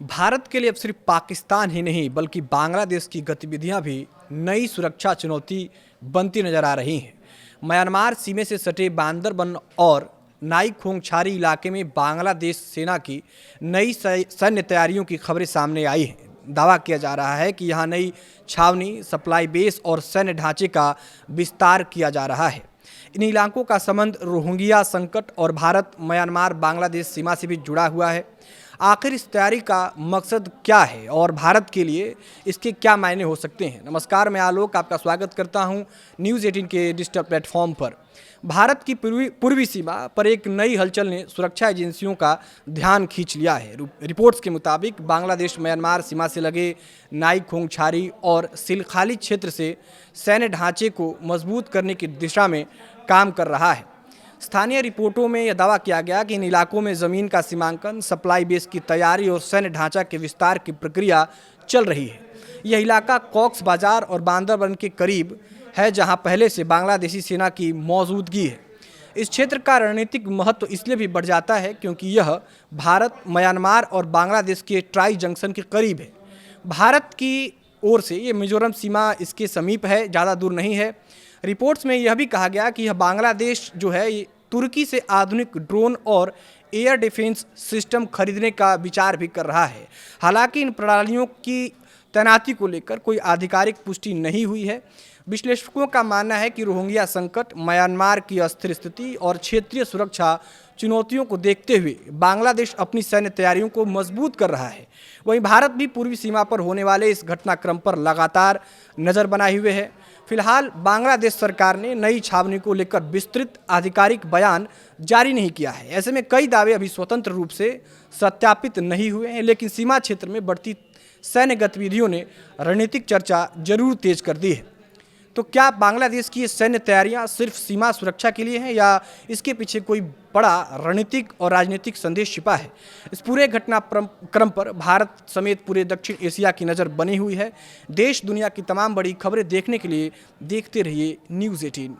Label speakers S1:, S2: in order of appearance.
S1: भारत के लिए अब सिर्फ पाकिस्तान ही नहीं बल्कि बांग्लादेश की गतिविधियां भी नई सुरक्षा चुनौती बनती नजर आ रही हैं। म्यांमार सीमा से सटे बांदरबन और नाई खोंगछारी इलाके में बांग्लादेश सेना की नई सैन्य तैयारियों की खबरें सामने आई हैं। दावा किया जा रहा है कि यहां नई छावनी, सप्लाई बेस और सैन्य ढांचे का विस्तार किया जा रहा है। इन इलाकों का संबंध रोहिंग्या संकट और भारत म्यांमार बांग्लादेश सीमा से भी जुड़ा हुआ है। आखिर इस तैयारी का मकसद क्या है और भारत के लिए इसके क्या मायने हो सकते हैं। नमस्कार, मैं आलोक आपका स्वागत करता हूं न्यूज़ 18 के डिजिटल प्लेटफॉर्म पर। भारत की पूर्वी सीमा पर एक नई हलचल ने सुरक्षा एजेंसियों का ध्यान खींच लिया है। रिपोर्ट्स के मुताबिक बांग्लादेश म्यांमार सीमा से लगे नाई खोंगछारी और सिलखाली क्षेत्र से सैन्य ढांचे को मजबूत करने की दिशा में काम कर रहा है। स्थानीय रिपोर्टों में यह दावा किया गया कि इन इलाकों में ज़मीन का सीमांकन, सप्लाई बेस की तैयारी और सैन्य ढांचा के विस्तार की प्रक्रिया चल रही है। यह इलाका कॉक्स बाजार और बांदरबन के करीब है, जहां पहले से बांग्लादेशी सेना की मौजूदगी है। इस क्षेत्र का रणनीतिक महत्व इसलिए भी बढ़ जाता है क्योंकि यह भारत, म्यांमार और बांग्लादेश के ट्राई जंक्शन के करीब है। भारत की ओर से ये मिजोरम सीमा इसके समीप है, ज़्यादा दूर नहीं है। रिपोर्ट्स में यह भी कहा गया कि यह बांग्लादेश जो है ये तुर्की से आधुनिक ड्रोन और एयर डिफेंस सिस्टम खरीदने का विचार भी कर रहा है। हालांकि इन प्रणालियों की तैनाती को लेकर कोई आधिकारिक पुष्टि नहीं हुई है। विश्लेषकों का मानना है कि रोहिंग्या संकट, म्यांमार की अस्थिर स्थिति और क्षेत्रीय सुरक्षा चुनौतियों को देखते हुए बांग्लादेश अपनी सैन्य तैयारियों को मजबूत कर रहा है। वहीं भारत भी पूर्वी सीमा पर होने वाले इस घटनाक्रम पर लगातार नज़र बनाए हुए है। फिलहाल बांग्लादेश सरकार ने नई छावनी को लेकर विस्तृत आधिकारिक बयान जारी नहीं किया है। ऐसे में कई दावे अभी स्वतंत्र रूप से सत्यापित नहीं हुए हैं, लेकिन सीमा क्षेत्र में बढ़ती सैन्य गतिविधियों ने रणनीतिक चर्चा जरूर तेज कर दी है। तो क्या बांग्लादेश की ये सैन्य तैयारियां सिर्फ सीमा सुरक्षा के लिए हैं या इसके पीछे कोई बड़ा रणनीतिक और राजनीतिक संदेश छिपा है? इस पूरे घटनाक्रम पर भारत समेत पूरे दक्षिण एशिया की नज़र बनी हुई है। देश दुनिया की तमाम बड़ी खबरें देखने के लिए देखते रहिए न्यूज़ 18।